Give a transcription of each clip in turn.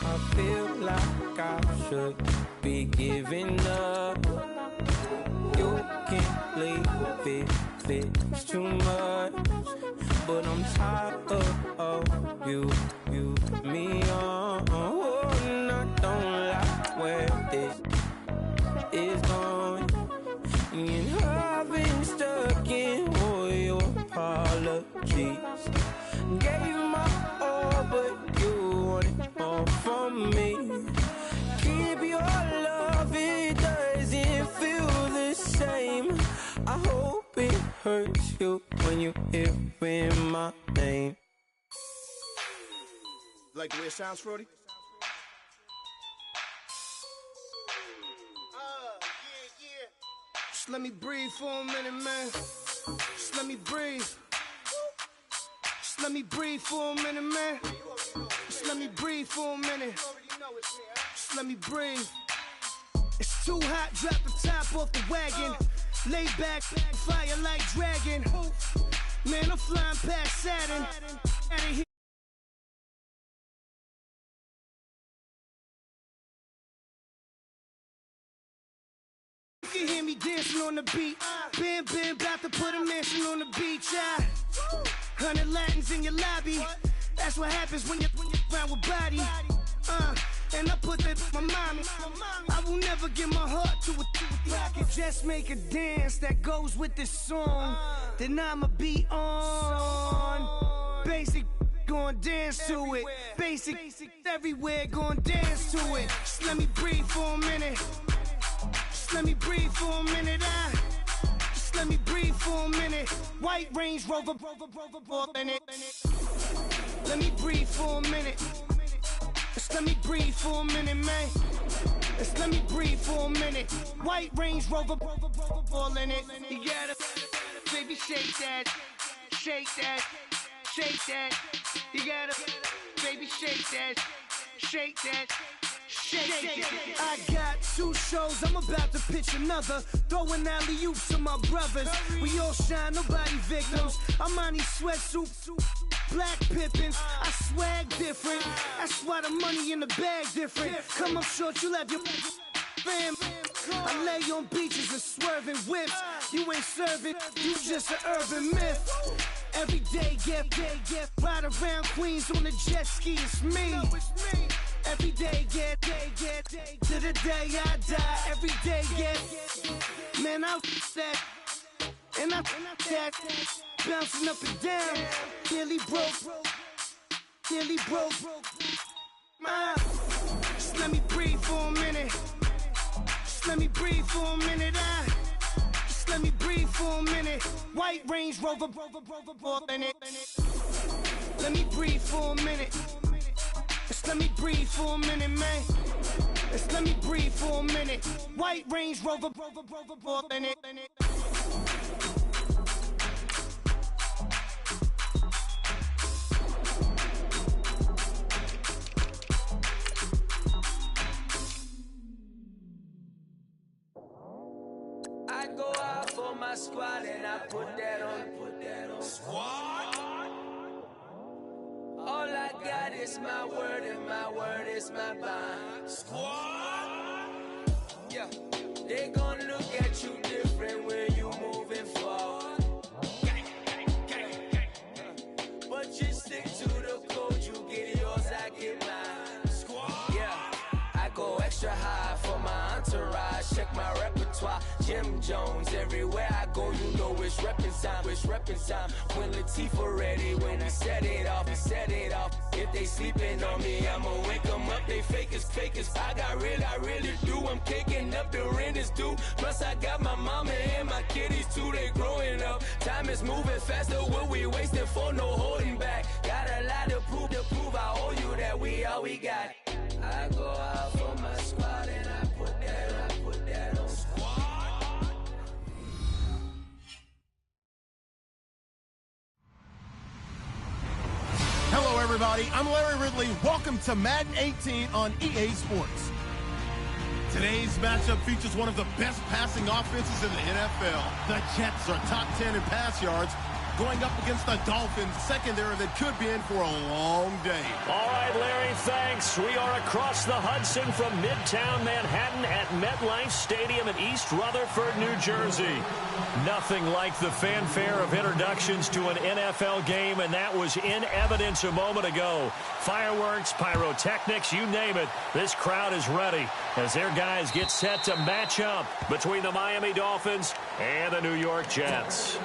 I feel like I should be giving up. You can't leave it, it's too much. But I'm tired of you, me on. Oh, and I don't like where this is going. And I've been stuck in all your apologies. Gave my all, but you wanted more from me. Keep your love, it doesn't feel the same. I hope it hurts you when you hear my name. Like the way it sounds, Frody? Yeah. Just let me breathe for a minute, man. Just let me breathe. Just let me breathe for a minute, man. Just let me breathe for a minute. Just let me breathe. It's too hot, drop the top off the wagon. Lay back, fire like dragon. Man, I'm flying past Saturn. You can hear me dancing on the beat. Bam, bam, about to put a mansion on the beach. 100 Latins in your lobby. That's what happens when you're around with body. And I put that my mommy. I will never give my heart to a I can just make a dance that goes with this song. Then I'ma be on. Basic, gon' dance to it. Basic, everywhere, gon' dance to it. Just let me breathe for a minute. Just let me breathe for a minute. Just let me breathe for a minute. White Range Rover, in it. Let me breathe for a minute. Just let me breathe for a minute, man. Just let me breathe for a minute. White Range Rover, all in it. You gotta, baby, shake that, shake that, shake that. You gotta, baby, shake that, shake that. Shake. I got 2 shows, I'm about to pitch another. Throwing alley-oops to my brothers. We all shine, nobody victims. I'm on these sweatsuits, black Pippins. I swag different. That's why the money in the bag different. Come up short, you'll have your fam. I lay on beaches and swerving whips. You ain't serving, you just an urban myth. Every day, get ride around Queens on a jet ski, it's me. Every day, get to the day I die. Every day, get man, I that and I that bouncing up and down. Nearly broke. Just let me breathe for a minute. Just let me breathe for a minute. Just let me breathe for a minute. White Range Rover, in it. Let me breathe for a minute. Just let me breathe for a minute, man. Just let me breathe for a minute. White Range Rover, in it. I go out for my squad and I put that on. Squad? All I got is my word and my word is my bond. Squad? Yeah. They gon' look at you different when you moving forward. But you stick to the code, you get yours, I get mine. Squad? Yeah. I go extra high for my entourage. Check my repertoire. Jim Jones, everywhere I go, you know it's reppin' time. It's reppin' time. When Latifah ready, when he set it off, he set it off. If they sleeping on me, I'ma wake them up. They fakers. I really do. I'm kicking up, the rent is due. Plus I got my mama and my kiddies too. They growing up. Time is moving faster. What we wasting for? No holding back. Got a lot to prove. I owe you that we all we got. I go out for my squad and I put that on. Squad. Hello, everybody. I'm Larry Ridley. Welcome to Madden 18 on EA Sports. Today's matchup features one of the best passing offenses in the NFL. The Jets are top 10 in pass yards, going up against the Dolphins secondary that could be in for a long day. All right, Larry, thanks. We are across the Hudson from Midtown Manhattan at MetLife Stadium in East Rutherford, New Jersey. Nothing like the fanfare of introductions to an NFL game, and that was in evidence a moment ago. Fireworks, pyrotechnics, you name it. This crowd is ready as their guys get set to match up between the Miami Dolphins and the New York Jets.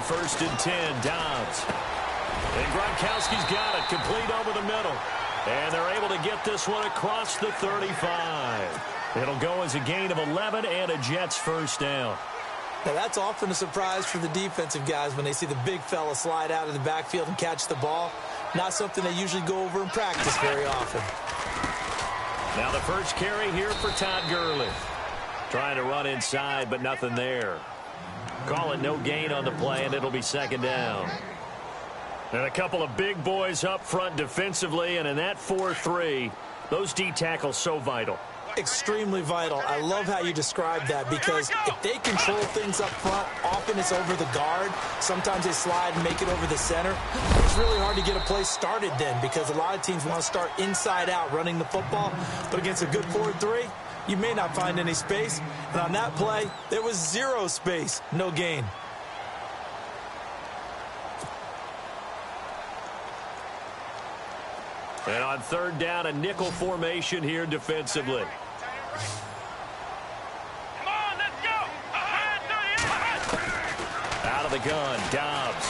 First and 10, Dobbs. And Gronkowski's got it, complete over the middle. And they're able to get this one across the 35. It'll go as a gain of 11 and a Jets first down. Now that's often a surprise for the defensive guys when they see the big fella slide out of the backfield and catch the ball. Not something they usually go over in practice very often. Now the first carry here for Todd Gurley. Trying to run inside, but nothing there. Call it no gain on the play, and it'll be second down. And a couple of big boys up front defensively, and in that 4-3, those D tackles so vital. Extremely vital. I love how you described that because if they control things up front, often it's over the guard. Sometimes they slide and make it over the center. It's really hard to get a play started then because a lot of teams want to start inside out running the football. But against a good 4-3, you may not find any space. And on that play, there was zero space. No gain. And on third down, a nickel formation here defensively. Come on, let's go! Out of the gun, Dobbs.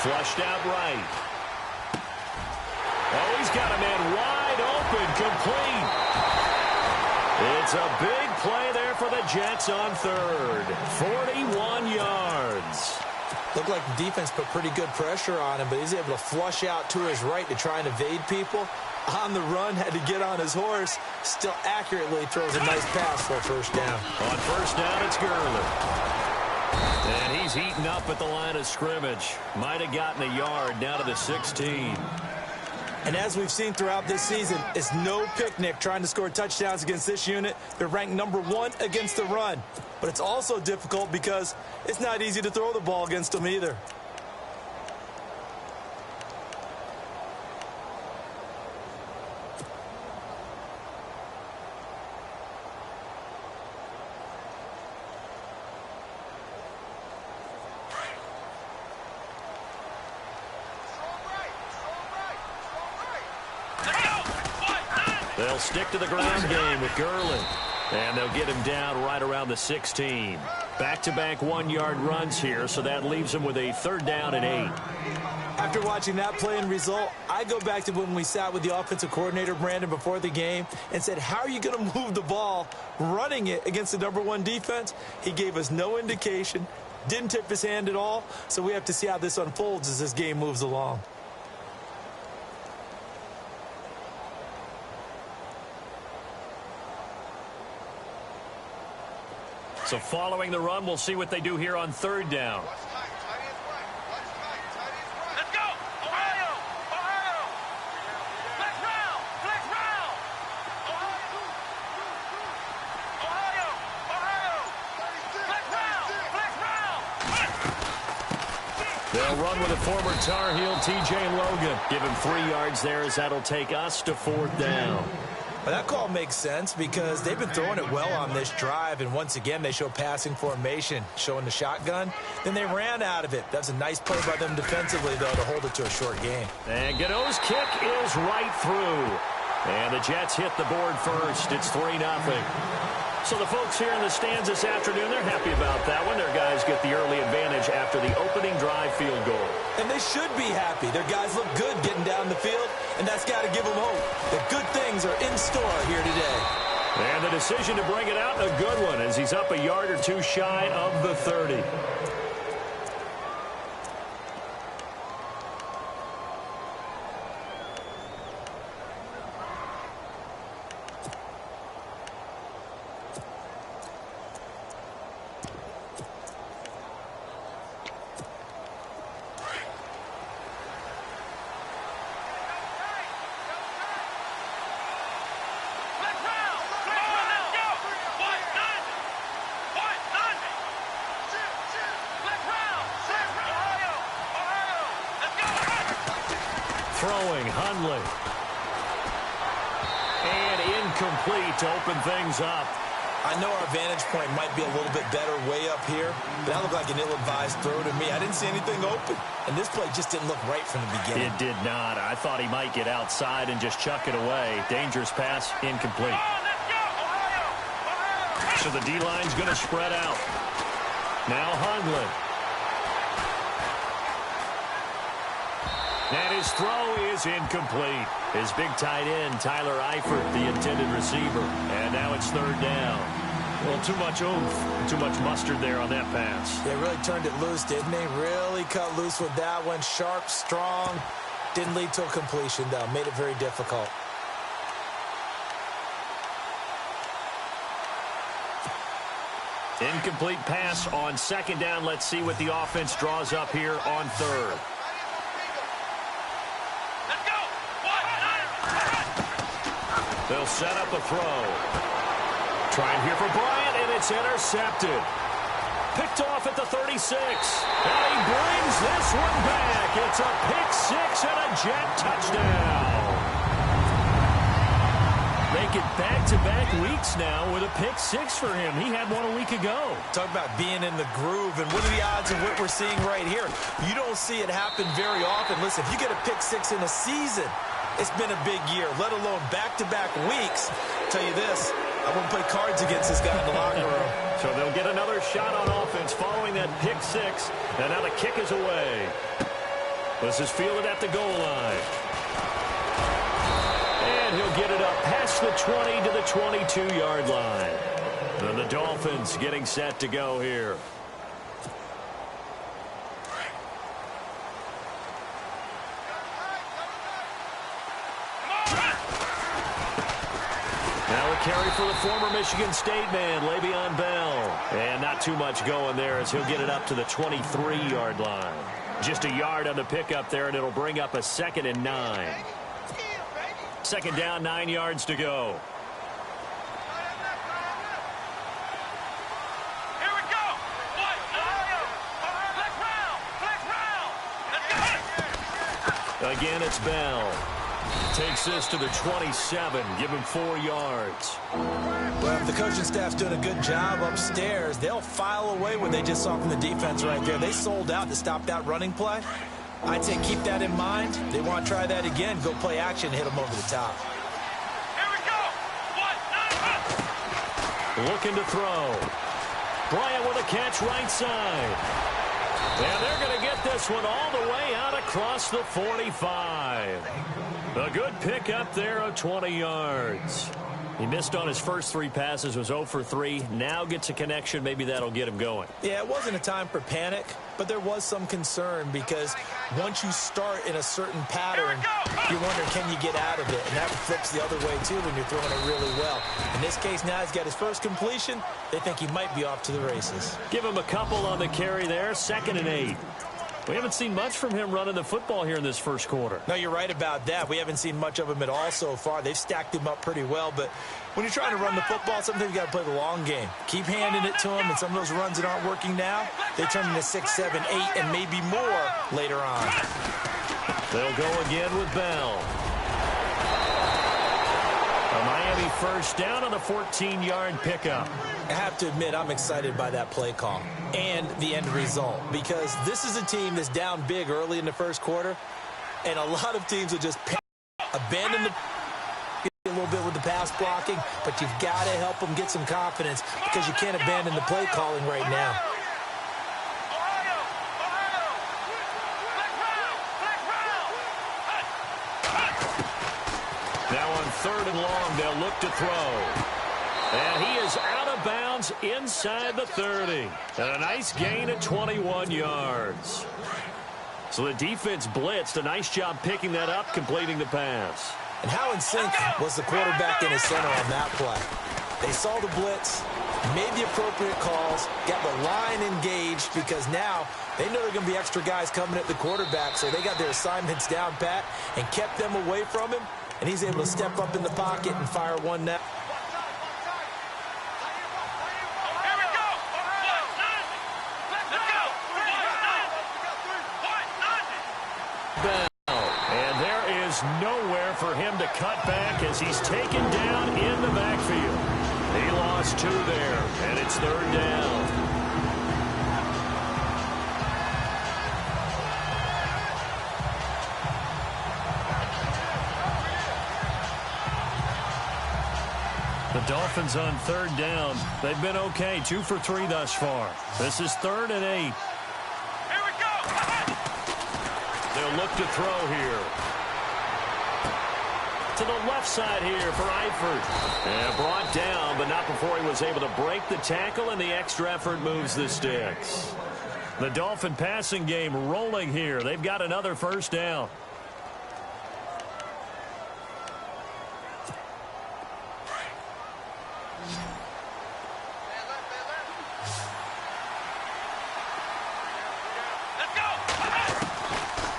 Flushed out right. Oh, he's got a man wide open, complete. It's a big play there for the Jets on third. 41 yards. Looked like the defense put pretty good pressure on him, but he's able to flush out to his right to try and evade people. On the run, had to get on his horse. Still accurately throws a nice pass for a first down. On first down, it's Gurley. And he's heating up at the line of scrimmage. Might have gotten a yard down to the 16. And as we've seen throughout this season, it's no picnic trying to score touchdowns against this unit. They're ranked #1 against the run. But it's also difficult because it's not easy to throw the ball against them either. They'll stick to the ground game with Gurley. And they'll get him down right around the 16. Back-to-back one-yard runs here, so that leaves him with a third down and 8. After watching that play and result, I go back to when we sat with the offensive coordinator, Brandon, before the game and said, how are you going to move the ball running it against the #1 defense? He gave us no indication, didn't tip his hand at all, so we have to see how this unfolds as this game moves along. So following the run, we'll see what they do here on third down. Let's go! Ohio! Ohio! Flex round! Flex round! Ohio! Ohio! Flex round! Flex round! They'll run with a former Tar Heel, T.J. Logan. Give him 3 yards there as that'll take us to fourth down. Well, that call makes sense because they've been throwing it well on this drive, and once again they show passing formation, showing the shotgun. Then they ran out of it. That's a nice play by them defensively, though, to hold it to a short game. And Godot's kick is right through. And the Jets hit the board first. It's 3-0. So the folks here in the stands this afternoon, they're happy about that one. Their guys get the early advantage after the opening drive field goal. And they should be happy. Their guys look good getting down the field, and that's got to give them hope that good things are in store here today. And the decision to bring it out, a good one, as he's up a yard or two shy of the 30. Hundley. And incomplete to open things up. I know our vantage point might be a little bit better way up here, but that looked like an ill-advised throw to me. I didn't see anything open, and this play just didn't look right from the beginning. It did not. I thought he might get outside and just chuck it away. Dangerous pass, incomplete. So the D-line's going to spread out. Now Hundley. And his throw is incomplete. His big tight end, Tyler Eifert, the intended receiver. And now it's third down. Well, too much oomph, too much mustard there on that pass. They really turned it loose, didn't they? Really cut loose with that one. Sharp, strong. Didn't lead to a completion, though. Made it very difficult. Incomplete pass on second down. Let's see what the offense draws up here on third. They'll set up a throw. Trying here for Bryant, and it's intercepted. Picked off at the 36. And he brings this one back. It's a pick six and a jet touchdown. Make it back-to-back weeks now with a pick six for him. He had one a week ago. Talk about being in the groove, and what are the odds of what we're seeing right here? You don't see it happen very often. Listen, if you get a pick six in a season, it's been a big year, let alone back-to-back weeks. I'll tell you this, I wouldn't play cards against this guy in the locker room. So they'll get another shot on offense following that pick six, and now the kick is away. This is fielded at the goal line. And he'll get it up past the 20 to the 22-yard line. And the Dolphins getting set to go here. Now a carry for the former Michigan State man, Le'Veon Bell. And not too much going there as he'll get it up to the 23-yard line. Just a yard on the pickup there, and it'll bring up a 2nd and 9. Second down, 9 yards to go. Here we go. Flex round. Again, it's Bell. Takes this to the 27. Give him 4 yards. Well, if the coaching staff's doing a good job upstairs, they'll file away what they just saw from the defense right there. They sold out to stop that running play. I'd say keep that in mind. They want to try that again. Go play action and hit them over the top. Here we go. Looking to throw. Bryant with a catch right side. And they're going to get this one all the way out across the 45. A good pick up there of 20 yards. He missed on his first 3 passes, was 0 for 3. Now gets a connection. Maybe that'll get him going. Yeah, it wasn't a time for panic, but there was some concern because once you start in a certain pattern, you wonder, can you get out of it? And that flips the other way, too, when you're throwing it really well. In this case, now he's got his first completion. They think he might be off to the races. Give him a couple on the carry there. 2nd and 8. We haven't seen much from him running the football here in this first quarter. No, you're right about that. We haven't seen much of him at all so far. They've stacked him up pretty well, but when you're trying to run the football, sometimes you got to play the long game. Keep handing it to him, and some of those runs that aren't working now, they turn into 6, 7, 8, and maybe more later on. They'll go again with Bell. A Miami first down on a 14-yard pickup. I have to admit, I'm excited by that play call and the end result because this is a team that's down big early in the first quarter, and a lot of teams will just abandon the a little bit with the pass blocking, but you've got to help them get some confidence because you can't abandon the play calling right now. Now on 3rd and long, they'll look to throw. And he is out of bounds inside the 30. And a nice gain at 21 yards. So the defense blitzed. A nice job picking that up, completing the pass. And how in sync was the quarterback in his center on that play? They saw the blitz, made the appropriate calls, got the line engaged because now they know there are going to be extra guys coming at the quarterback, so they got their assignments down pat and kept them away from him, and he's able to step up in the pocket and fire one now. nowhere for him to cut back as he's taken down in the backfield. He lost 2 there, and it's 3rd down. The Dolphins on 3rd down. They've been okay, 2 for 3 thus far. This is 3rd and 8. Here we go. They'll look to throw here. To the left side here for Eifert. And brought down, but not before he was able to break the tackle, and the extra effort moves the sticks. The Dolphin passing game rolling here. They've got another 1st down.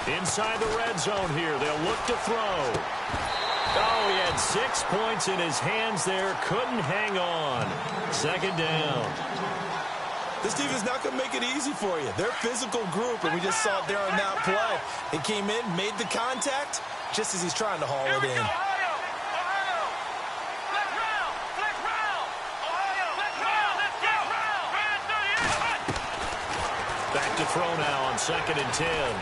Inside the red zone here. They'll look to throw. Oh, he had 6 points in his hands there. Couldn't hang on. 2nd down. This defense is not going to make it easy for you. They're a physical group, and we just saw it there on that play. He came in, made the contact, just as he's trying to haul it in. Back to throw now on 2nd and 10.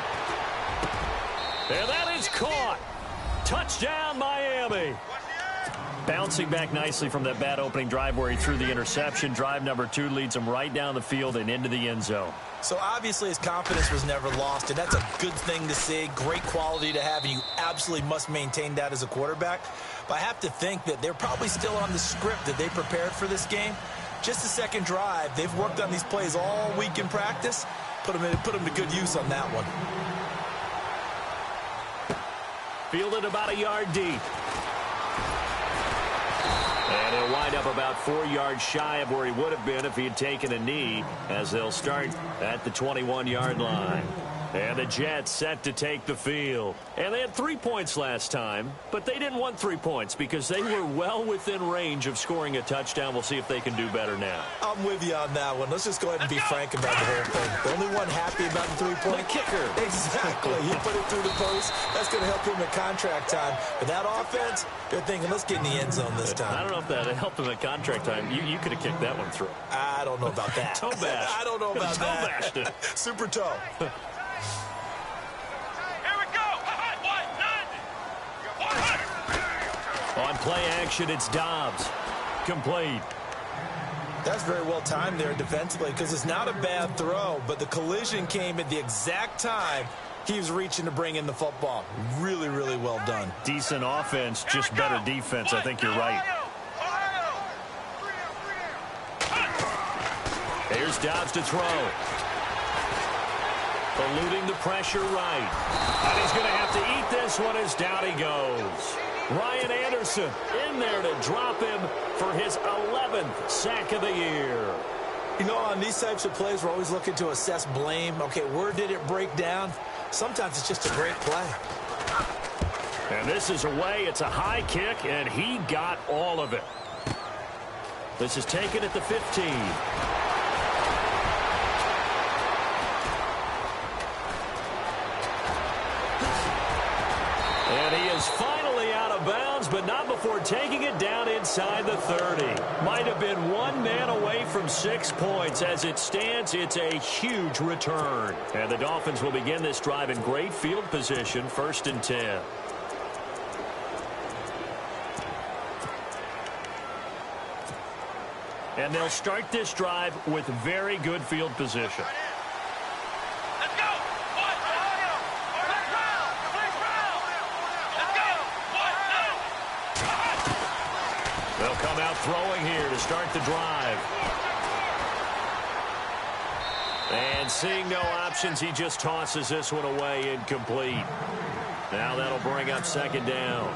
And that is caught. Touchdown, Miami. Bouncing back nicely from that bad opening drive where he threw the interception. Drive number 2 leads him right down the field and into the end zone. So obviously his confidence was never lost, and that's a good thing to see. Great quality to have, and you absolutely must maintain that as a quarterback. But I have to think that they're probably still on the script that they prepared for this game. Just the 2nd drive. They've worked on these plays all week in practice. Put them to good use on that one. Fielded about a yard deep. And he'll wind up about 4 yards shy of where he would have been if he had taken a knee, as they'll start at the 21-yard line. And the Jets set to take the field. And they had 3 points last time, but they didn't want 3 points because they were well within range of scoring a touchdown. We'll see if they can do better now. I'm with you on that one. Let's just go ahead and be frank about the whole thing. The only one happy about the 3-point kicker. Exactly. He put it through the post. That's going to help him at contract time. But that offense, they're thinking, let's get in the end zone this time. I don't know if that helped him at contract time. You could have kicked that one through. I don't know about that. Toe bash. I don't know about toe that. Bashed it. Super toe. On play action, it's Dobbs. Complete. That's very well timed there defensively because it's not a bad throw, but the collision came at the exact time he was reaching to bring in the football. Really, really well done. Decent offense, just better defense. I think you're right. Here's Dobbs to throw. Eluding the pressure right. And he's going to have to eat this one as down he goes. Ryan Anderson in there to drop him for his 11th sack of the year. You know, on these types of plays, we're always looking to assess blame. Okay, where did it break down? Sometimes it's just a great play. And this is away. It's a high kick, and he got all of it. This is taken at the 15. And he is finally out of bounds, but not before taking it down inside the 30. Might have been one man away from 6 points. As it stands, it's a huge return. And the Dolphins will begin this drive in great field position, 1st and 10. And they'll start this drive with very good field position. They'll come out throwing here to start the drive. And seeing no options, he just tosses this one away incomplete. Now that'll bring up 2nd down.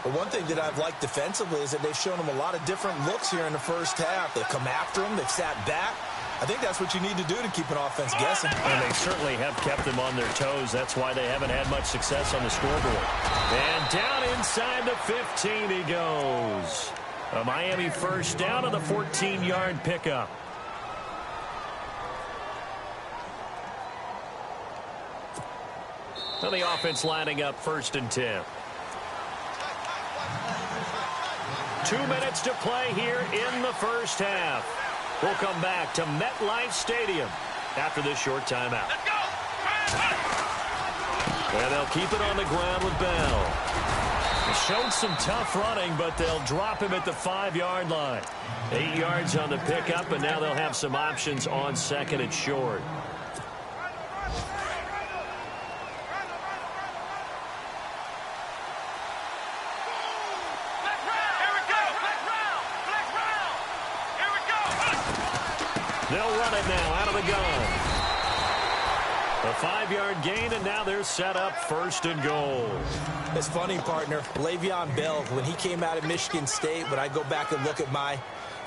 But one thing that I've liked defensively is that they've shown him a lot of different looks here in the first half. They've come after him. They've sat back. I think that's what you need to do to keep an offense guessing. And they certainly have kept them on their toes. That's why they haven't had much success on the scoreboard. And down inside the 15 he goes. A Miami 1st down on the 14-yard pickup. Now the offense lining up 1st and 10. 2 minutes to play here in the first half. We'll come back to MetLife Stadium after this short timeout. Let's go! And they'll keep it on the ground with Bell. He showed some tough running, but they'll drop him at the 5-yard line. 8 yards on the pickup, and now they'll have some options on second and short. They'll run it now out of the gun. A 5-yard gain, and now they're set up first and goal. It's funny, partner. Le'Veon Bell, when he came out of Michigan State, when I go back and look at my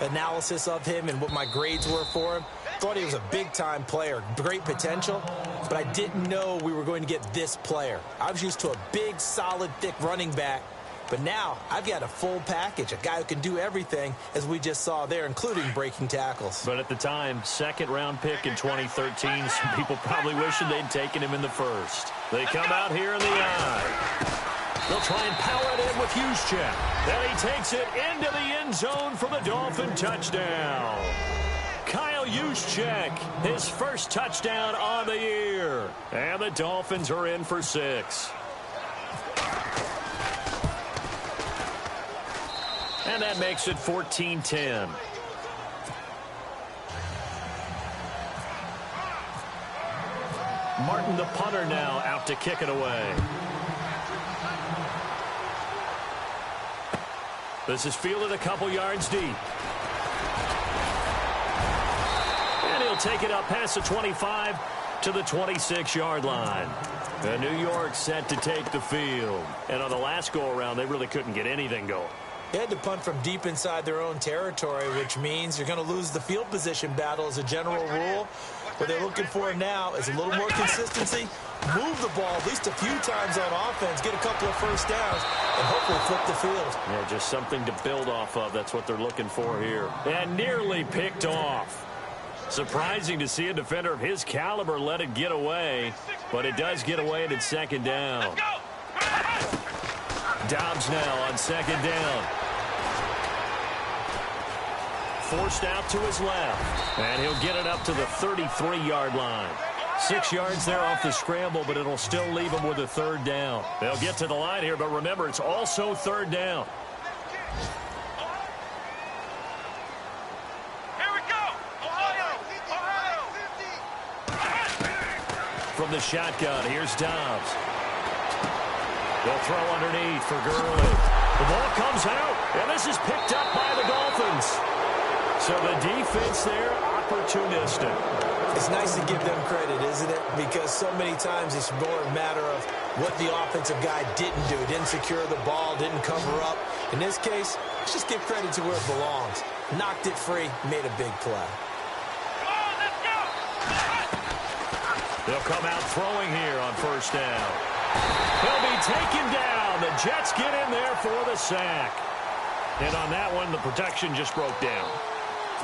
analysis of him and what my grades were for him, thought he was a big-time player, great potential, but I didn't know we were going to get this player. I was used to a big, solid, thick running back, but now I've got a full package, a guy who can do everything, as we just saw there, including breaking tackles. But at the time, second-round pick in 2013, some people probably wishing they'd taken him in the first. They come out here in the eye. They'll try and power it in with Juszczyk. Then he takes it into the end zone for the Dolphin touchdown. Kyle Juszczyk, his first touchdown on the year. And the Dolphins are in for 6. And that makes it 14-10. Martin, the punter, now out to kick it away. This is fielded a couple yards deep. And he'll take it up past the 25 to the 26-yard line. And New York set to take the field. And on the last go-around, they really couldn't get anything going. They had to punt from deep inside their own territory, which means you're going to lose the field position battle as a general rule. What they're looking for now is a little more consistency, move the ball at least a few times on offense, get a couple of first downs, and hopefully flip the field. Yeah, just something to build off of. That's what they're looking for here. And nearly picked off. Surprising to see a defender of his caliber let it get away, but it does get away and it's second down. Dobbs now on second down. Forced out to his left. And he'll get it up to the 33-yard line. 6 yards there off the scramble, but it'll still leave him with a third down. They'll get to the line here, but remember, it's also third down. Here we go! Ohio! From the shotgun, here's Dobbs. They'll throw underneath for Gurley. The ball comes out, and this is picked up by the Dolphins. So the defense there, opportunistic. It's nice to give them credit, isn't it? Because so many times it's more a matter of what the offensive guy didn't do. Didn't secure the ball, didn't cover up. In this case, let's just give credit to where it belongs. Knocked it free, made a big play. Come on, let's go! They'll come out throwing here on first down. He'll be taken down. The Jets get in there for the sack. And on that one, the protection just broke down.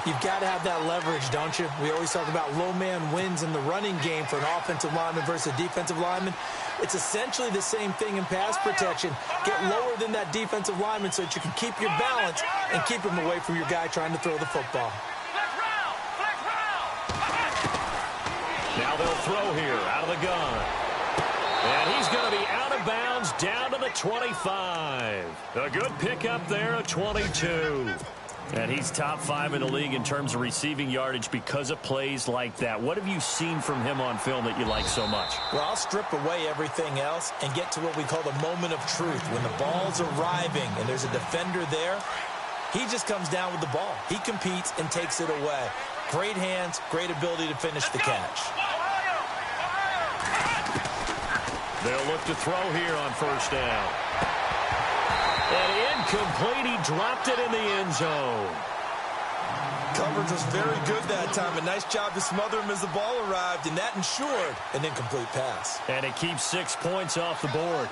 You've got to have that leverage, don't you? We always talk about low man wins in the running game for an offensive lineman versus a defensive lineman. It's essentially the same thing in pass protection. Get lower than that defensive lineman so that you can keep your balance and keep him away from your guy trying to throw the football. Now they'll throw here out of the gun. And he's going to be out of bounds down to the 25. A good pickup there at 22. And he's top 5 in the league in terms of receiving yardage because of plays like that. What have you seen from him on film that you like so much? Well, I'll strip away everything else and get to what we call the moment of truth. When the ball's arriving and there's a defender there, he just comes down with the ball. He competes and takes it away. Great hands, great ability to finish the catch. They'll look to throw here on first down. And incomplete. He dropped it in the end zone. Coverage was very good that time. A nice job to smother him as the ball arrived, and that ensured an incomplete pass. And it keeps 6 points off the board.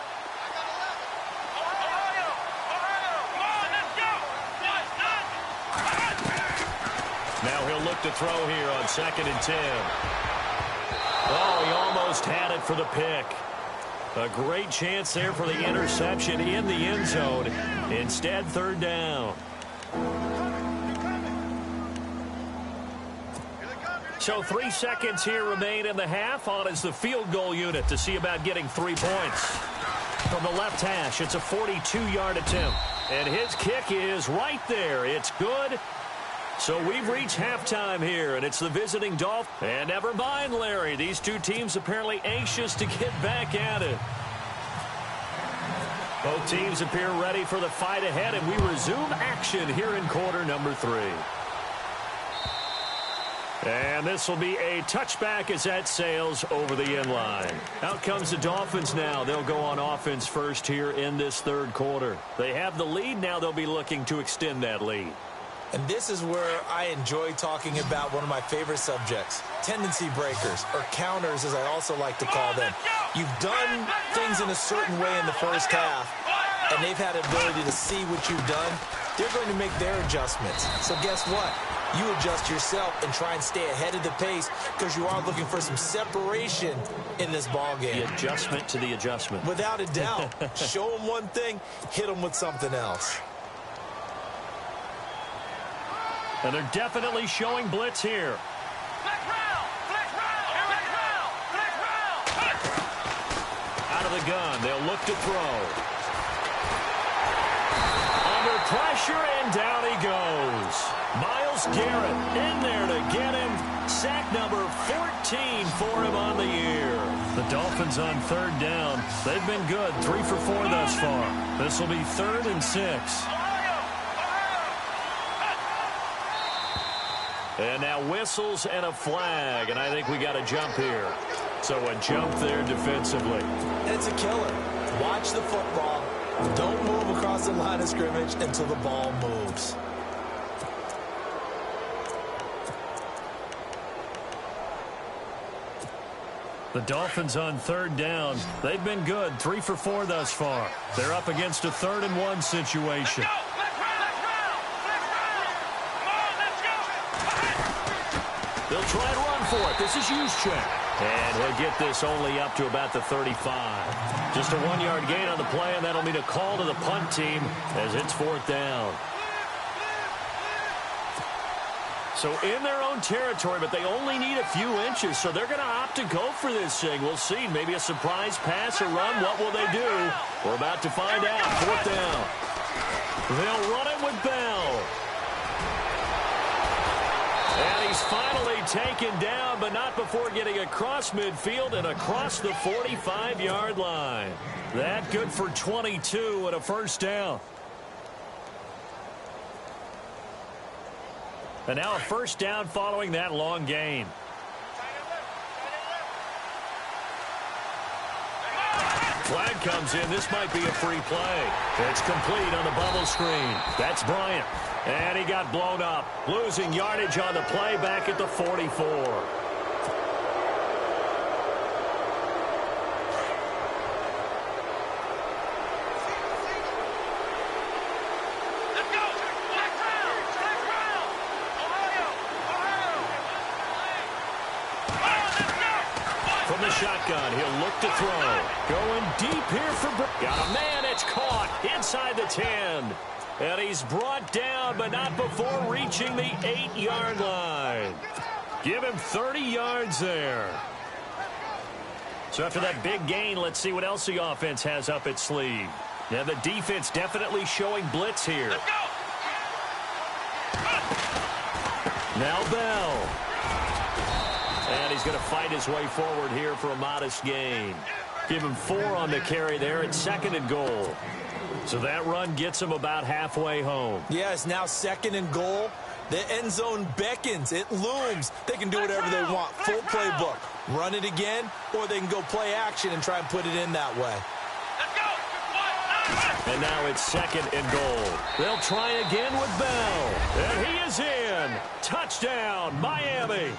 Now he'll look to throw here on second and 10. Oh, he almost had it for the pick. A great chance there for the interception in the end zone. Instead, third down. So 3 seconds here remain in the half. On is the field goal unit to see about getting 3 points. From the left hash, it's a 42-yard attempt. And his kick is right there. It's good. So we've reached halftime here, and it's the visiting Dolphins. And never mind, Larry. These two teams apparently anxious to get back at it. Both teams appear ready for the fight ahead, and we resume action here in quarter number 3. And this will be a touchback as that sails over the end line. Out comes the Dolphins now. They'll go on offense first here in this third quarter. They have the lead. Now they'll be looking to extend that lead. And this is where I enjoy talking about one of my favorite subjects, tendency breakers, or counters as I also like to call them. You've done things in a certain way in the first half, and they've had the ability to see what you've done. They're going to make their adjustments. So guess what? You adjust yourself and try and stay ahead of the pace because you are looking for some separation in this ball game. The adjustment to the adjustment. Without a doubt. Show them one thing, hit them with something else. And they're definitely showing blitz here. Out of the gun, they'll look to throw. Under pressure, and down he goes. Myles Garrett in there to get him. Sack number 14 for him on the year. The Dolphins on third down. They've been good, 3 for 4 thus far. This will be 3rd and 6. And now whistles and a flag, and I think we got a jump here. So a jump there defensively. And it's a killer. Watch the football. Don't move across the line of scrimmage until the ball moves. The Dolphins on third down. They've been good, 3 for 4 thus far. They're up against a 3rd and 1 situation. They'll try and run for it. This is Juszczyk. And he'll get this only up to about the 35. Just a 1-yard gain on the play, and that'll mean a call to the punt team as it's 4th down. So in their own territory, but they only need a few inches, so they're going to opt to go for this thing. We'll see. Maybe a surprise pass or run. What will they do? We're about to find out. 4th down. They'll run it with Bell. And he's finally taken down, but not before getting across midfield and across the 45-yard line. That good for 22 and a 1st down. And now a 1st down following that long gain. Flag comes in. This might be a free play. It's complete on the bubble screen. That's Bryant. And he got blown up. Losing yardage on the play back at the 44. From the shotgun, he'll look to throw. Going deep here for got a man. It's caught inside the 10. And he's brought down, but not before reaching the 8-yard line. Give him 30 yards there. So after that big gain, let's see what else the offense has up its sleeve. Now the defense definitely showing blitz here. Now Bell. And he's going to fight his way forward here for a modest gain. Give him 4 on the carry there. It's 2nd and goal. So that run gets him about halfway home. Yeah, it's now 2nd and goal. The end zone beckons. It looms. They can do whatever they want. Full playbook. Run it again, or they can go play action and try and put it in that way. And now it's 2nd and goal. They'll try again with Bell. And he is in. Touchdown, Miami.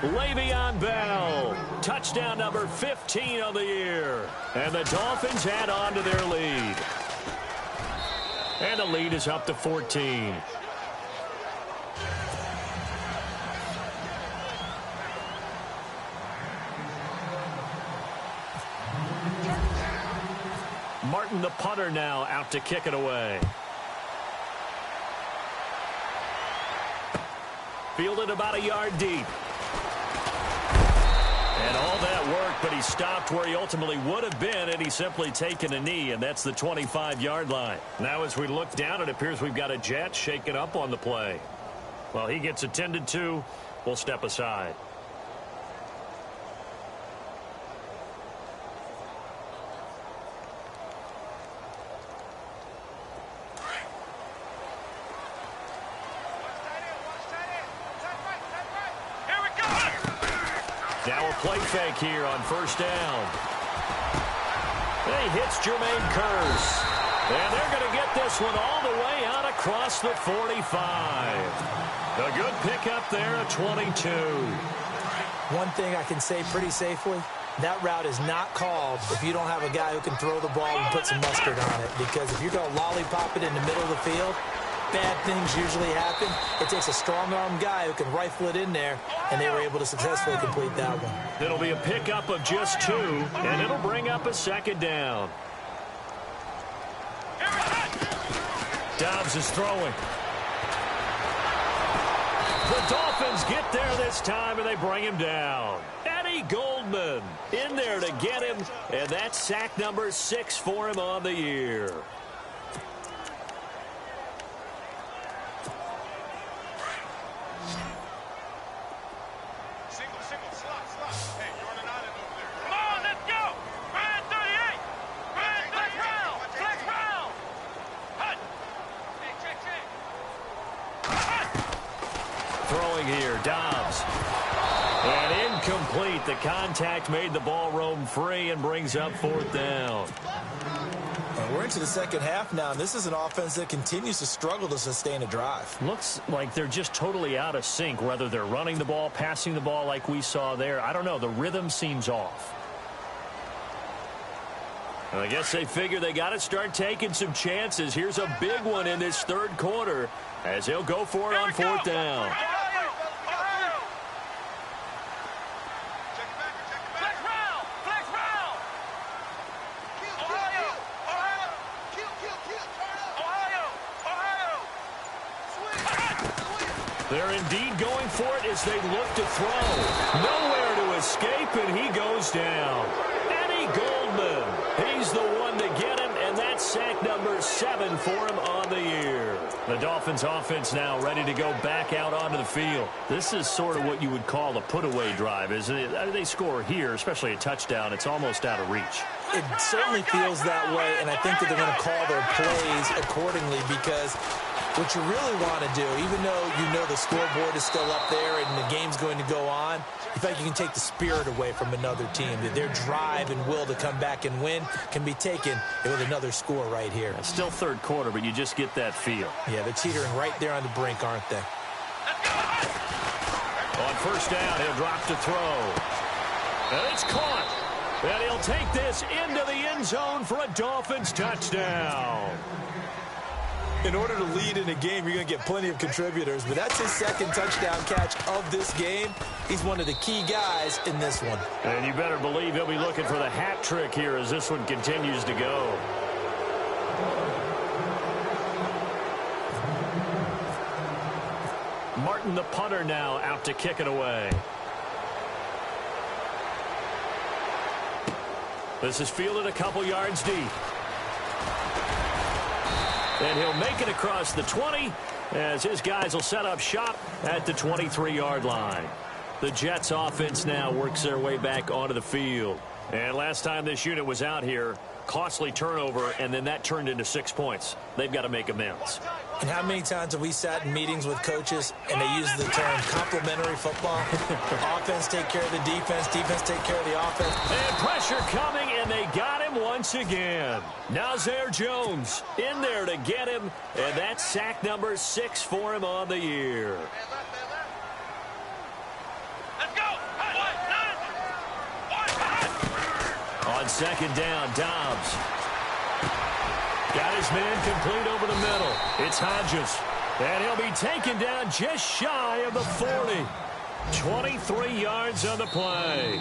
Le'Veon Bell. Touchdown number 15 of the year. And the Dolphins add on to their lead. And the lead is up to 14. Martin, the punter, now out to kick it away. Fielded about a yard deep. And all that work, but he stopped where he ultimately would have been, and he's simply taken a knee, and that's the 25-yard line. Now as we look down, it appears we've got a Jet shaking up on the play. Well, he gets attended to. We'll step aside. Now a play fake here on first down. And he hits Jermaine Kearse. And they're going to get this one all the way out across the 45. A good pickup there at 22. One thing I can say pretty safely, that route is not called if you don't have a guy who can throw the ball and put some mustard on it. Because if you're going to lollipop it in the middle of the field, bad things usually happen. It takes a strong-arm guy who can rifle it in there, and they were able to successfully complete that one. It'll be a pickup of just 2, and it'll bring up a second down. Dobbs is throwing. The Dolphins get there this time, and they bring him down. Eddie Goldman in there to get him, and that's sack number 6 for him on the year. Here, Dobbs. And incomplete. The contact made the ball roam free and brings up 4th down. And we're into the second half now, and this is an offense that continues to struggle to sustain a drive. Looks like they're just totally out of sync, whether they're running the ball, passing the ball like we saw there. I don't know. The rhythm seems off. And I guess they figure they got to start taking some chances. Here's a big one in this third quarter as he'll go for it on 4th down. They're indeed going for it as they look to throw. Nowhere to escape, and he goes down. Eddie Goldman, he's the one to get him, and that's sack number 7 for him on the year. The Dolphins offense now ready to go back out onto the field. This is sort of what you would call a put-away drive, isn't it? They score here, especially a touchdown. It's almost out of reach. It certainly feels that way, and I think that they're going to call their plays accordingly because what you really want to do, even though you know the scoreboard is still up there and the game's going to go on, in fact, you can take the spirit away from another team. Their drive and will to come back and win can be taken with another score right here. It's still third quarter, but you just get that feel. Yeah, they're teetering right there on the brink, aren't they? On first down, he'll drop to throw. And it's caught. And he'll take this into the end zone for a Dolphins touchdown. In order to lead in a game, you're going to get plenty of contributors, but that's his second touchdown catch of this game. He's one of the key guys in this one. And you better believe he'll be looking for the hat trick here as this one continues to go. Martin, the punter, now out to kick it away. This is fielded a couple yards deep. And he'll make it across the 20 as his guys will set up shop at the 23-yard line. The Jets offense now works their way back onto the field. And last time this unit was out here, costly turnover, and then that turned into 6 points. They've got to make amends. And how many times have we sat in meetings with coaches and they use the term complementary football? Offense take care of the defense, defense take care of the offense. And pressure coming, and they got him once again. Nazir Jones in there to get him, and that's sack number 6 for him on the year. Let's go! On second down, Dobbs. Got his man complete over the middle. It's Hodges. And he'll be taken down just shy of the 40. 23 yards on the play.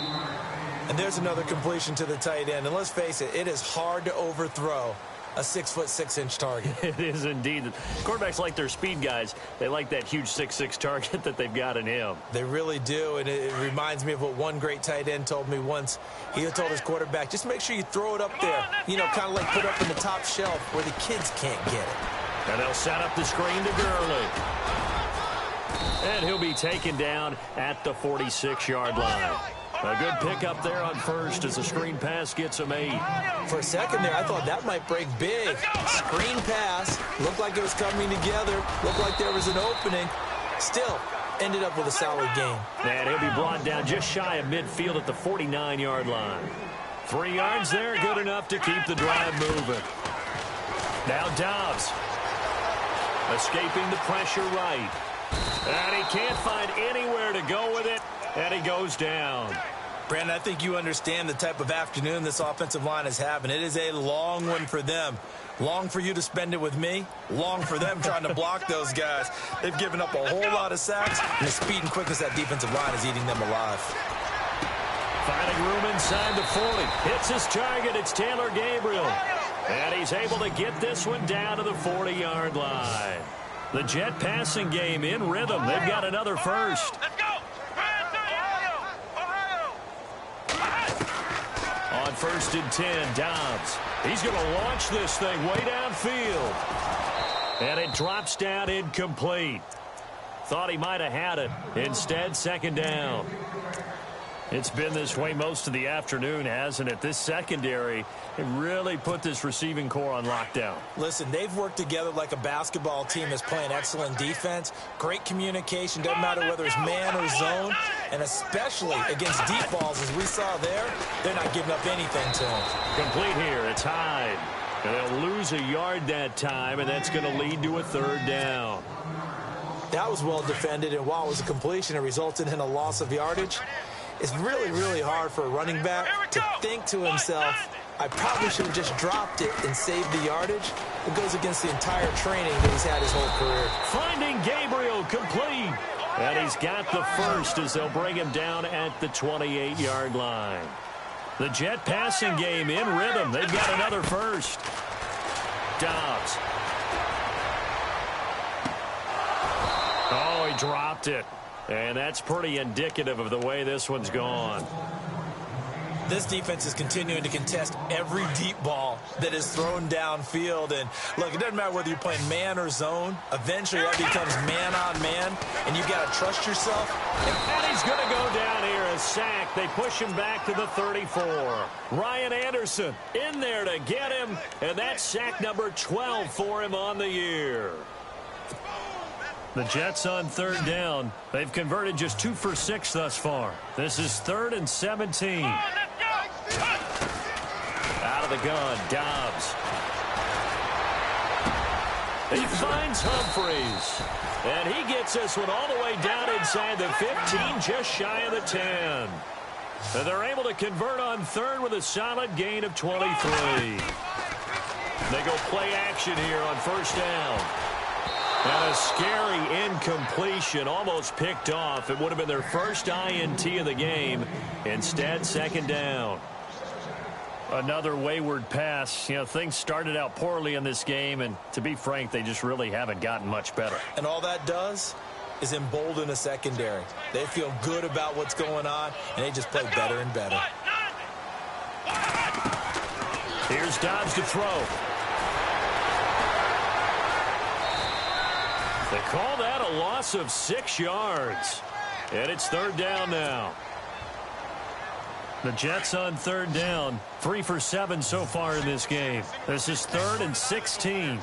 And there's another completion to the tight end. And let's face it, it is hard to overthrow a 6'6" target. It is indeed. Quarterbacks like their speed guys. They like that huge 6'6" target that they've got in him. They really do, and it reminds me of what one great tight end told me once. He told his quarterback, just make sure you throw it up there. You know, kind of like put it up in the top shelf where the kids can't get it. And they'll set up the screen to Gurley. And he'll be taken down at the 46-yard line. A good pickup there on first as the screen pass gets him 8. For a second there, I thought that might break big. Screen pass, looked like it was coming together, looked like there was an opening. Still, ended up with a solid game. And he'll be brought down just shy of midfield at the 49-yard line. 3 yards there, good enough to keep the drive moving. Now Dobbs, escaping the pressure right. And he can't find anywhere to go with it, and he goes down. Brandon, I think you understand the type of afternoon this offensive line is having. It is a long one for them. Long for you to spend it with me. Long for them trying to block those guys. They've given up a whole lot of sacks, and the speed and quickness of that defensive line is eating them alive. Finding room inside the 40. Hits his target. It's Taylor Gabriel. And he's able to get this one down to the 40-yard line. The Jet passing game in rhythm. They've got another first. Let's go! On 1st and 10, Dobbs. He's going to launch this thing way downfield. And it drops down incomplete. Thought he might have had it. Instead, 2nd down. It's been this way most of the afternoon, hasn't it? This secondary, it really put this receiving core on lockdown. Listen, they've worked together like a basketball team that's playing excellent defense. Great communication, doesn't matter whether it's man or zone. And especially against deep balls, as we saw there, they're not giving up anything to them. Complete here, it's Hyde. And they'll lose a yard that time, and that's going to lead to a 3rd down. That was well defended, and while it was a completion, it resulted in a loss of yardage. It's really, really hard for a running back to think to himself, I probably should have just dropped it and saved the yardage. It goes against the entire training that he's had his whole career. Finding Gabriel complete. And he's got the first as they'll bring him down at the 28-yard line. The Jet passing game in rhythm. They've got another first. Dobbs. Oh, he dropped it. And that's pretty indicative of the way this one's gone. This defense is continuing to contest every deep ball that is thrown downfield. And, look, it doesn't matter whether you're playing man or zone. Eventually, that becomes man-on-man, and you've got to trust yourself. And he's going to go down here, a sack. They push him back to the 34. Ryan Anderson in there to get him, and that's sack number 12 for him on the year. The Jets on 3rd down. They've converted just 2 for 6 thus far. This is 3rd and 17. Out of the gun, Dobbs. He finds Humphreys. And he gets this one all the way down inside the 15, just shy of the 10. And they're able to convert on 3rd with a solid gain of 23. They go play action here on 1st down. And a scary incompletion, almost picked off. It would have been their first INT of the game. Instead, 2nd down. Another wayward pass. You know, things started out poorly in this game, and to be frank, they just really haven't gotten much better. And all that does is embolden a secondary. They feel good about what's going on, and they just play better and better. Here's Dobbs to throw. They call that a loss of 6 yards. And it's 3rd down now. The Jets on 3rd down. 3 for 7 so far in this game. This is 3rd and 16.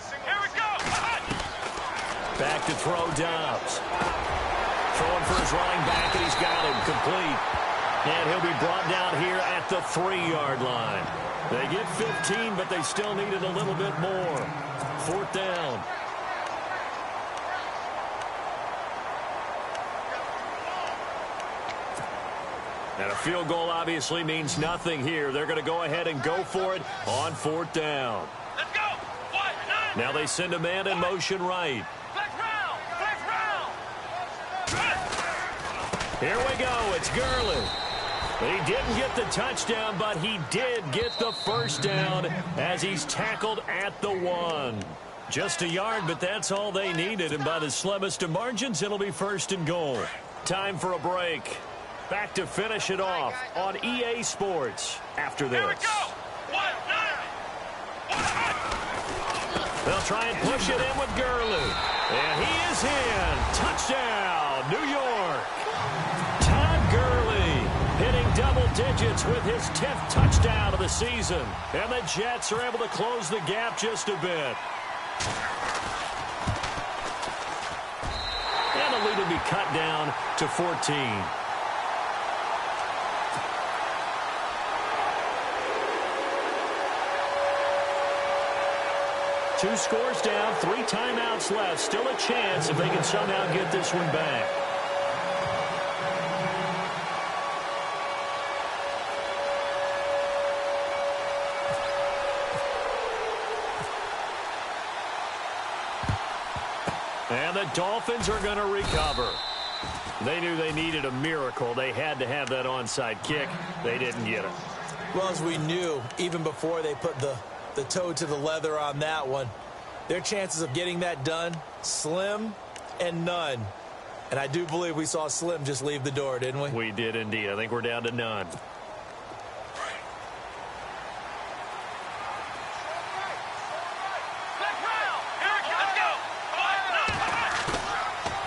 Back to throw Dobbs. Throwing for his running back, and he's got him complete. And he'll be brought down here at the 3-yard line. They get 15, but they still needed a little bit more. 4th down. And a field goal obviously means nothing here. They're going to go ahead and go for it on 4th down. Let's go! Now they send a man in motion right. Here we go. It's Gurley. He didn't get the touchdown, but he did get the first down as he's tackled at the 1. Just a yard, but that's all they needed. And by the slimmest of margins, it'll be 1st and goal. Time for a break. Back to finish it off on EA Sports after this. Here we go. 1-9. They'll try and push it in with Gurley. And he is in. Touchdown, New York. Todd Gurley hitting double digits with his 10th touchdown of the season. And the Jets are able to close the gap just a bit. And the lead will be cut down to 14. Two scores down, 3 timeouts left. Still a chance if they can somehow get this one back. And the Dolphins are going to recover. They knew they needed a miracle. They had to have that onside kick. They didn't get it. Well, as we knew, even before they put the toe to the leather on that one, their chances of getting that done, slim and none. And I do believe we saw Slim just leave the door, didn't we? We did indeed. I think we're down to none.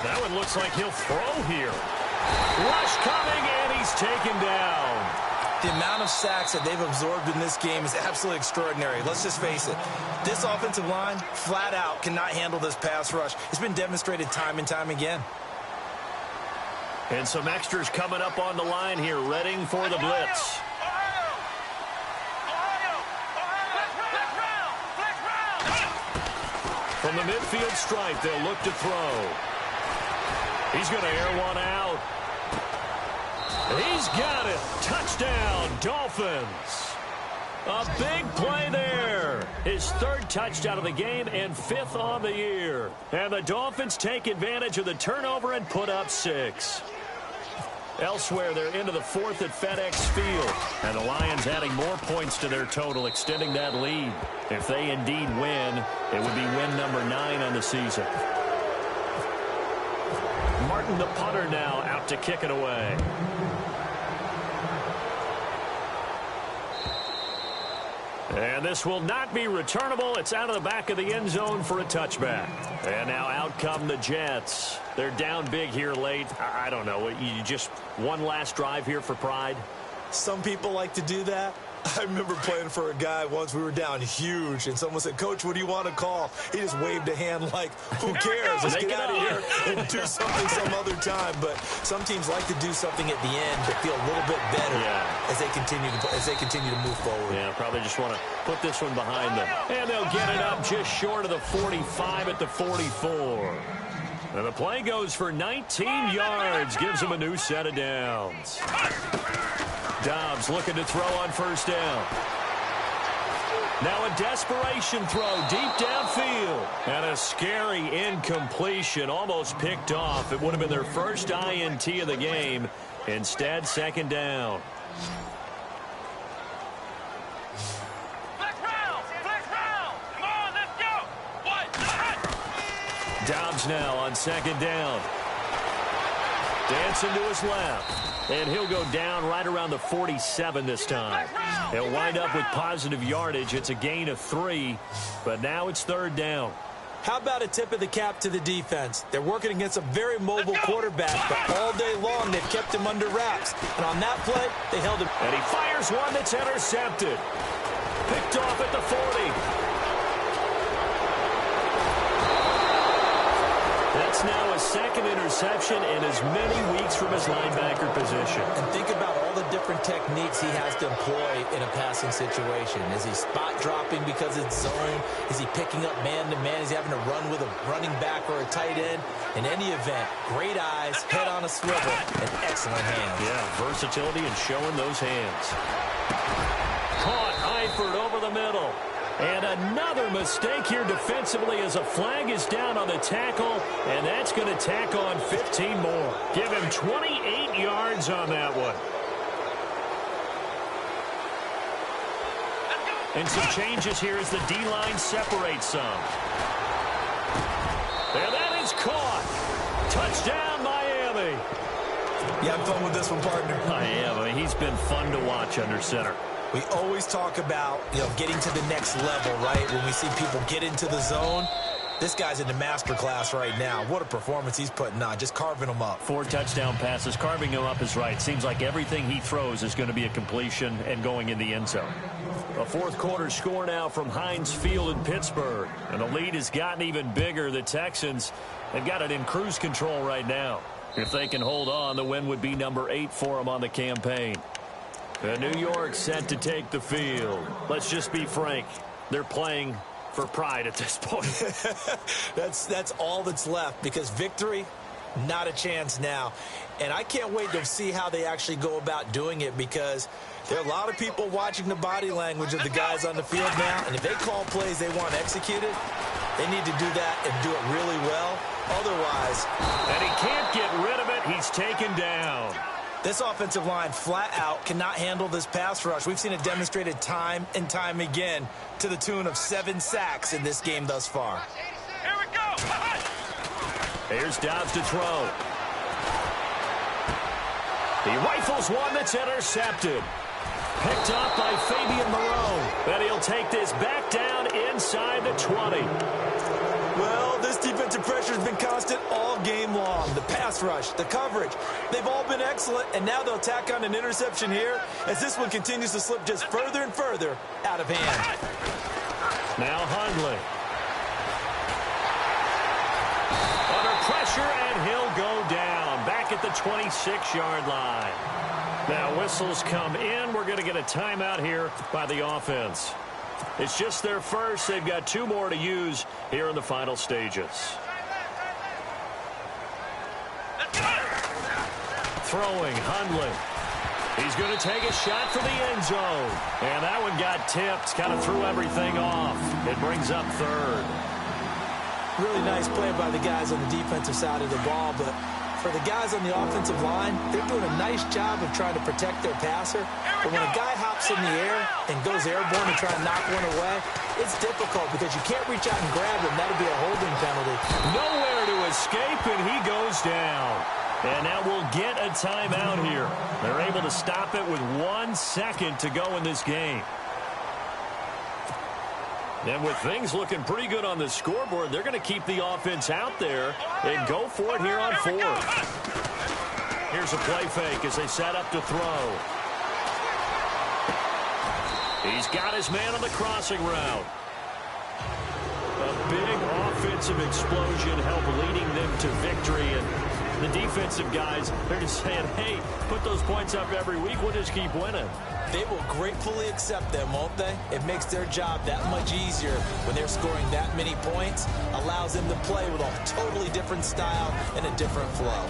That one looks like he'll throw here. Rush coming, and he's taken down. The amount of sacks that they've absorbed in this game is absolutely extraordinary. Let's just face it. This offensive line, flat out, cannot handle this pass rush. It's been demonstrated time and time again. And some extras coming up on the line here, readying for the blitz. From the midfield stripe, they'll look to throw. He's going to air one out. He's got it. Touchdown, Dolphins. A big play there. His 3rd touchdown of the game and 5th on the year. And the Dolphins take advantage of the turnover and put up 6. Elsewhere, they're into the 4th at FedEx Field. And the Lions adding more points to their total, extending that lead. If they indeed win, it would be win number 9 on the season. Martin, the punter, now out to kick it away. And this will not be returnable. It's out of the back of the end zone for a touchback. And now out come the Jets. They're down big here late. I don't know. You just one last drive here for pride? Some people like to do that. I remember playing for a guy once. We were down huge, and someone said, "Coach, what do you want to call?" He just waved a hand like, who cares? Let's get out of here and do something some other time. But some teams like to do something at the end to feel a little bit better as they continue to move forward. Yeah, probably just want to put this one behind them. And they'll get it up just short of the 45 at the 44. And the play goes for 19 yards, gives them a new set of downs. Dobbs looking to throw on 1st down. Now a desperation throw deep downfield. And a scary incompletion, almost picked off. It would have been their first INT of the game. Instead, 2nd down. Come on, let's go. Dobbs now on 2nd down. Dancing to his left. And he'll go down right around the 47 this time. He'll wind up with positive yardage. It's a gain of 3, but now it's 3rd down. How about a tip of the cap to the defense? They're working against a very mobile quarterback, but all day long they've kept him under wraps. And on that play, they held him. And he fires one that's intercepted. Picked off at the 40. That's now a 2nd interception in as many weeks from his linebacker position. And think about all the different techniques he has to employ in a passing situation. Is he spot dropping because it's zone? Is he picking up man-to-man? Is he having to run with a running back or a tight end? In any event, great eyes, head on a swivel, and excellent hands. Yeah, versatility and showing those hands. Caught Eifert over the middle. And another mistake here defensively as a flag is down on the tackle, and that's going to tack on 15 more. Give him 28 yards on that one. And some changes here as the D-line separates some. And that is caught. Touchdown, Miami. You having fun with this one, partner? I am. I mean, he's been fun to watch under center. We always talk about, getting to the next level, right? When we see people get into the zone. This guy's in the master class right now. What a performance he's putting on, just carving them up. 4 touchdown passes. Carving him up is right. Seems like everything he throws is going to be a completion and going in the end zone. A fourth quarter score now from Heinz Field in Pittsburgh. And the lead has gotten even bigger. The Texans have got it in cruise control right now. If they can hold on, the win would be number 8 for them on the campaign. And New York set to take the field. Let's just be frank. They're playing for pride at this point. That's all that's left, because victory, not a chance now. And I can't wait to see how they actually go about doing it, because there are a lot of people watching the body language of the guys on the field now, and if they call plays they want executed, they need to do that and do it really well. Otherwise, and he can't get rid of it. He's taken down. This offensive line flat out cannot handle this pass rush. We've seen it demonstrated time and time again, to the tune of 7 sacks in this game thus far. Here we go. Here's Dobbs to throw. He rifles one that's intercepted. Picked up by Fabian Moreau. And he'll take this back down inside the 20. Well, this defensive pressure has been constant all game long. The pass rush, the coverage, they've all been excellent, and now they'll tack on an interception here as this one continues to slip just further and further out of hand. Now Hundley. Under pressure, and he'll go down. Back at the 26-yard line. Now whistles come in. We're going to get a timeout here by the offense. It's just their first. They've got 2 more to use here in the final stages. Throwing, Hundley. He's going to take a shot for the end zone. And that one got tipped. Kind of threw everything off. It brings up 3rd. Really nice play by the guys on the defensive side of the ball, but for the guys on the offensive line, they're doing a nice job of trying to protect their passer. But when a guy hops in the air and goes airborne and try to knock one away, it's difficult because you can't reach out and grab him. That'll be a holding penalty. Nowhere to escape, and he goes down. And now we'll get a timeout here. They're able to stop it with 1 second to go in this game. And with things looking pretty good on the scoreboard, they're going to keep the offense out there and go for it here on 4th. Here's a play fake as they set up to throw. He's got his man on the crossing route. A big offensive explosion helped leading them to victory. And the defensive guys, they're just saying, hey, put those points up every week. We'll just keep winning. They will gratefully accept them, won't they? It makes their job that much easier when they're scoring that many points. Allows them to play with a totally different style and a different flow.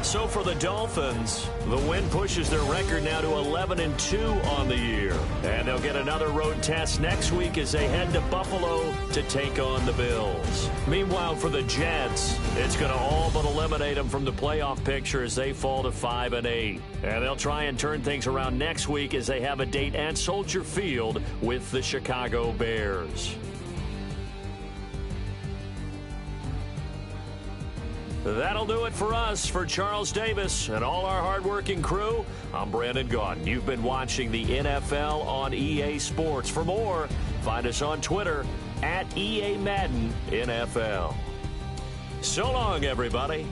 So for the Dolphins, the win pushes their record now to 11-2 on the year. And they'll get another road test next week as they head to Buffalo to take on the Bills. Meanwhile, for the Jets, it's going to all but eliminate them from the playoff picture as they fall to 5-8. And they'll try and turn things around next week as they have a date at Soldier Field with the Chicago Bears. That'll do it for us. For Charles Davis and all our hardworking crew, I'm Brandon Gaudin. You've been watching the NFL on EA Sports. For more, find us on Twitter @EA Madden NFL. So long, everybody.